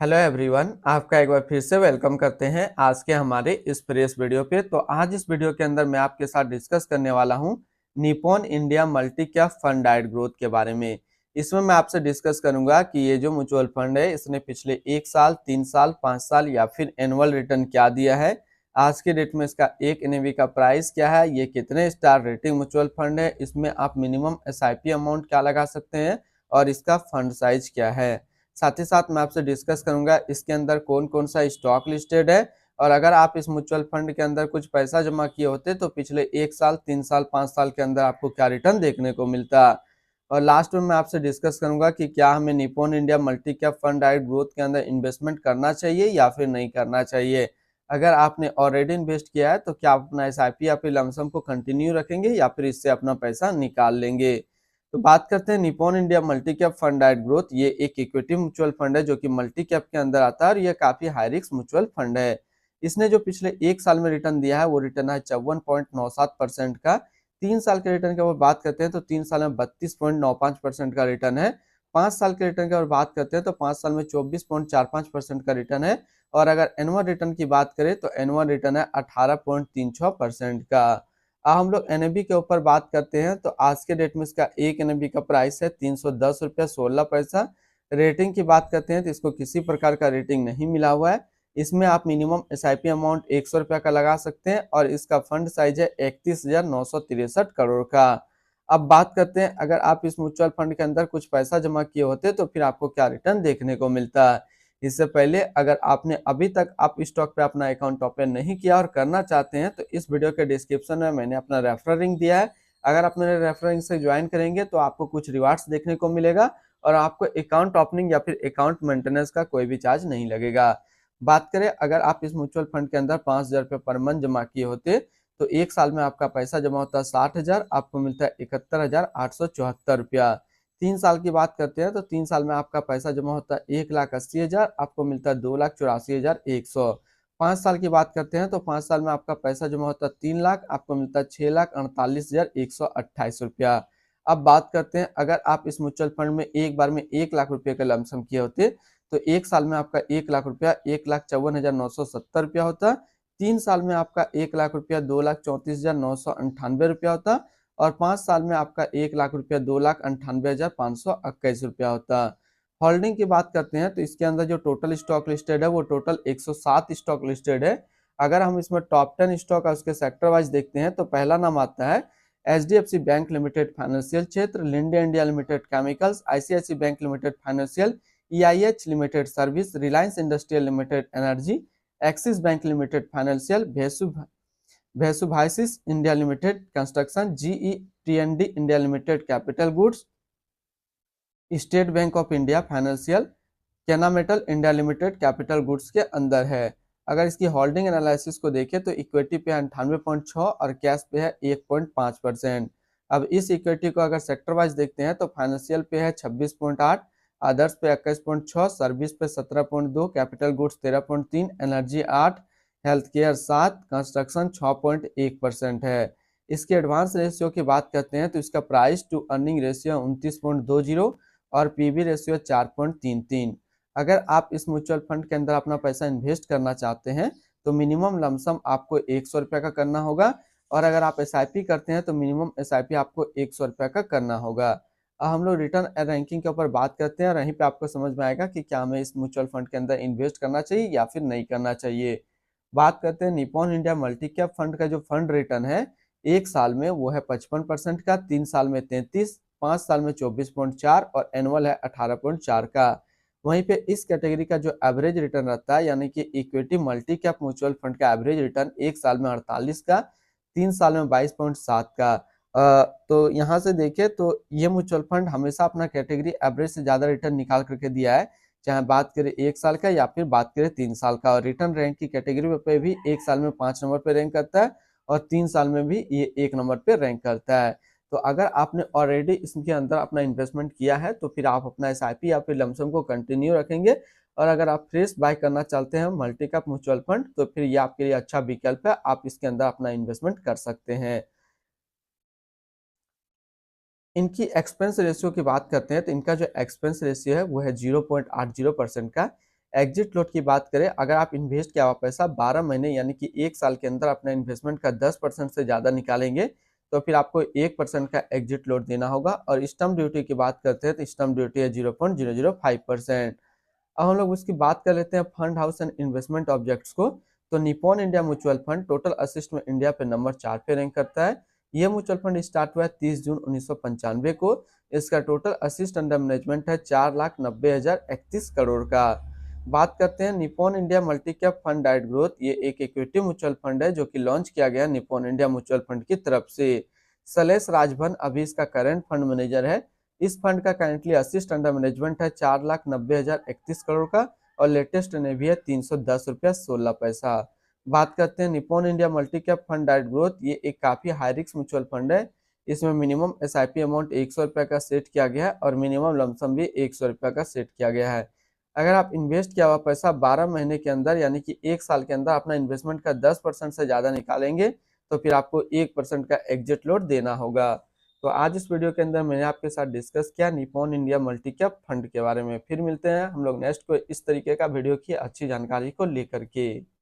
Hello everyone, आपका एक बार फिर से वेलकम करते हैं आज के हमारे इस फ्रेश वीडियो पे। तो आज इस वीडियो के अंदर मैं आपके साथ डिस्कस करने वाला हूं Nippon India multi cap fund diet growth के बारे में। इसमें मैं आपसे डिस्कस करूंगा कि ये जो म्यूचुअल फंड है इसने पिछले 1 साल, 3 साल, 5 साल या फिर एनुअल रिटर्न क्या दिया है, आज के डेट में इसका एक एनएवी का प्राइस क्या है, ये कितने स्टार रेटिंग म्यूचुअल फंड है, इसमें आप मिनिमम एसआईपी अमाउंट क्या लगा सकते हैं और इसका फंड साइज क्या है। साथ ही साथ मैं आपसे डिस्कस करूंगा इसके अंदर कौन कौन सा स्टॉक लिस्टेड है, और अगर आप इस म्यूचुअल फंड के अंदर कुछ पैसा जमा किए होते तो पिछले 1 साल, 3 साल, 5 साल के अंदर आपको क्या रिटर्न देखने को मिलता। और लास्ट में मैं आपसे डिस्कस करूंगा कि क्या हमें Nippon India multi cap fund diet growth के अंदर इन्वेस्टमेंट करना चाहिए या फिर नहीं करना चाहिए। अगर आपने ऑलरेडी इन्वेस्ट किया है तो क्या आप अपना एसआईपी या फिर लमसम को कंटिन्यू रखेंगे या फिर इससे अपना पैसा निकाल लेंगे। तो बात करते हैं Nippon India multi cap fund diet growth. ये एक इक्विटी म्यूचुअल फंड है जो कि मल्टी कैप के अंदर आता है और ये काफी हाई रिस्क म्यूचुअल फंड है। इसने जो पिछले 1 साल में रिटर्न दिया है वो रिटर्न है 54.97% का। 3 साल के रिटर्न की अगर बात करते हैं तो 3 साल में 32.95% का रिटर्न है। 5 साल के रिटर्न की अगर बात करते हैं तो 5 साल में 24.45% का रिटर्न है। और अगर एनुअल रिटर्न की बात करें तो एनुअल रिटर्न है 18.36% का। अब हम लोग एनएबी के ऊपर बात करते हैं तो आज के डेट में इसका एक एनएबी का प्राइस है 310 रुपया 16 पैसा। रेटिंग की बात करते हैं तो इसको किसी प्रकार का रेटिंग नहीं मिला हुआ है। इसमें आप मिनिमम एसआईपी अमाउंट 100 रुपया का लगा सकते हैं और इसका फंड साइज है 31,963 करोड़ का। अब बात करते हैं अगर आप इस म्यूचुअल फंड के अंदर कुछ पैसा जमा किए होते तो फिर आपको क्या रिटर्न देखने को मिलता है। इससे पहले अगर आपने अभी तक आप स्टॉक पे अपना अकाउंट ओपन नहीं किया और करना चाहते हैं तो इस वीडियो के डिस्क्रिप्शन में मैंने अपना रेफरल लिंक दिया है। अगर आप मेरे रेफरल लिंक से ज्वाइन करेंगे तो आपको कुछ रिवार्ड्स देखने को मिलेगा और आपको अकाउंट ओपनिंग या फिर अकाउंट मेंटेनेंस का कोई भी चार्ज नहीं लगेगा। बात करें अगर आप इस म्यूचुअल फंड के अंदर 5,000 रुपये पर मंथ जमा किए होते तो 1 साल में आपका पैसा जमा होता है 60,000, आपको मिलता है 71,874 रुपया। 3 साल की बात करते हैं तो 3 साल में आपका पैसा जमा होता है 1,80,000, आपको मिलता है 2,84,100। 5 साल की बात करते हैं तो 5 साल में आपका पैसा जमा होता है 3 लाख, आपको मिलता है 6,48,128 रुपया। अब बात करते हैं अगर आप इस म्यूचुअल फंड में एक बार में 1 लाख रुपये का लमसम किए होते तो 1 साल में आपका 1 लाख रुपया 1,54,970 रुपया होता। 3 साल में आपका 1 लाख रुपया 2,34,998 रुपया होता और 5 साल में आपका 1 लाख रुपया 2,98,521 रुपया होता। होल्डिंग की बात करते हैं तो इसके अंदर जो टोटल स्टॉक लिस्टेड है वो टोटल 107 स्टॉक लिस्टेड है। अगर हम इसमें टॉप 10 स्टॉक और उसके सेक्टर वाइज देखते हैं तो पहला नाम आता है एचडीएफसी बैंक लिमिटेड फाइनेंशियल क्षेत्र, Linde India limited chemicals, ICICI bank limited financial, EIH limited service, Reliance industrial limited energy, Axis bank limited financial, भेसुभाइसिस India limited construction, GE TND India limited capital goods, state bank of India financial, Kennametal India limited capital goods के अंदर है। अगर इसकी holding analysis को देखें तो equity पे है 98.6 और कैश पे है 1.5%। अब इस इक्विटी को अगर सेक्टर वाइज देखते हैं तो फाइनेंशियल पे है 26.8, अदर्स पे 21.6, सर्विस पे 17.2, capital goods 13.3, energy 8, health care 7, construction 6.1% है। इसके एडवांस रेशियो की बात करते हैं तो इसका प्राइस टू अर्निंग रेशियो 29.20 और पीबी रेशियो 4.33। अगर आप इस म्यूचुअल फंड के अंदर अपना पैसा इन्वेस्ट करना चाहते हैं तो मिनिमम लमसम आपको 100 रुपया का करना होगा और अगर आप एसआईपी करते हैं तो मिनिमम एसआईपी आपको 100 रुपया का करना होगा। अब हम लोग रिटर्न रैंकिंग के ऊपर बात करते हैं और यहीं पे आपको समझ में आएगा कि क्या हमें इस म्यूचुअल फंड के अंदर इन्वेस्ट करना चाहिए या फिर नहीं करना चाहिए। बात करते हैं Nippon India multi cap fund का जो फंड रिटर्न है 1 साल में वो है 55% का, 3 साल में 33, 5 साल में 24.4 और एनुअल है 18.4 का। वहीं पे इस कैटेगरी का जो एवरेज रिटर्न रहता है यानी कि equity multi cap mutual fund का एवरेज रिटर्न 1 साल में 48 का, 3 साल में 22.7 का। तो यहाँ से देखें तो ये म्यूचुअल फंड हमेशा अपना कैटेगरी एवरेज से ज्यादा रिटर्न निकाल करके दिया है, चाहे बात करें 1 साल का या फिर बात करें 3 साल का। और रिटर्न रैंक की कैटेगरी पे भी 1 साल में 5 नंबर पे रैंक करता है और 3 साल में भी ये 1 नंबर पे रैंक करता है। तो अगर आपने ऑलरेडी इसके अंदर अपना इन्वेस्टमेंट किया है तो फिर आप अपना एसआईपी या फिर लमसम को कंटिन्यू रखेंगे और अगर आप फ्रेश बाय करना चाहते हैं मल्टी कैप म्यूचुअल फंड तो फिर ये आपके लिए अच्छा विकल्प है, आप इसके अंदर अपना इन्वेस्टमेंट कर सकते हैं। इनकी एक्सपेंस रेशियो की बात करते हैं तो इनका जो एक्सपेंस रेशियो है वो है 0.80% का। एग्जिट लोड की बात करें, अगर आप इन्वेस्ट किया हुआ पैसा 12 महीने यानी कि 1 साल के अंदर अपने इन्वेस्टमेंट का 10% से ज़्यादा निकालेंगे तो फिर आपको 1% का एग्जिट लोड देना होगा। और स्टम्प ड्यूटी की बात करते हैं तो स्टम्प ड्यूटी है 0.005%। अब हम लोग उसकी बात कर लेते हैं fund house and investment objects को। तो Nippon India mutual fund total assist में इंडिया पे नंबर 4 पे रैंक करता है। ये म्यूचुअल फंड स्टार्ट हुआ है 30 जून 1995 को। इसका टोटल असिस्ट अंडर मैनेजमेंट है 4,90,031 करोड़ का। बात करते हैं Nippon India multi cap fund diet growth. ये एक इक्विटी म्यूचुअल फंड है जो कि लॉन्च किया गया निप्पॉन इंडिया म्यूचुअल फंड की तरफ से। सलेश राजभन अभी इसका करंट फंड मैनेजर है। इस फंड का करेंटली असिस्ट अंडर मैनेजमेंट है 4,90,031 करोड़ का और लेटेस्ट एनएवी है 310 रुपया 16 पैसा। बात करते हैं Nippon India multi cap fund diet growth. ये एक काफी हाई रिस्क म्यूचुअल फंड है। इसमें मिनिमम एसआईपी अमाउंट 100 रुपये का सेट किया गया है और मिनिमम लमसम भी 100 रुपये का सेट किया गया है। अगर आप इन्वेस्ट किया हुआ पैसा 12 महीने के अंदर यानी कि 1 साल के अंदर अपना इन्वेस्टमेंट का 10% से ज़्यादा निकालेंगे तो फिर आपको 1% का एग्जिट लोड देना होगा। तो आज इस वीडियो के अंदर मैंने आपके साथ डिस्कस किया Nippon India multi cap fund के बारे में। फिर मिलते हैं हम लोग नेक्स्ट को इस तरीके का वीडियो की अच्छी जानकारी को लेकर के।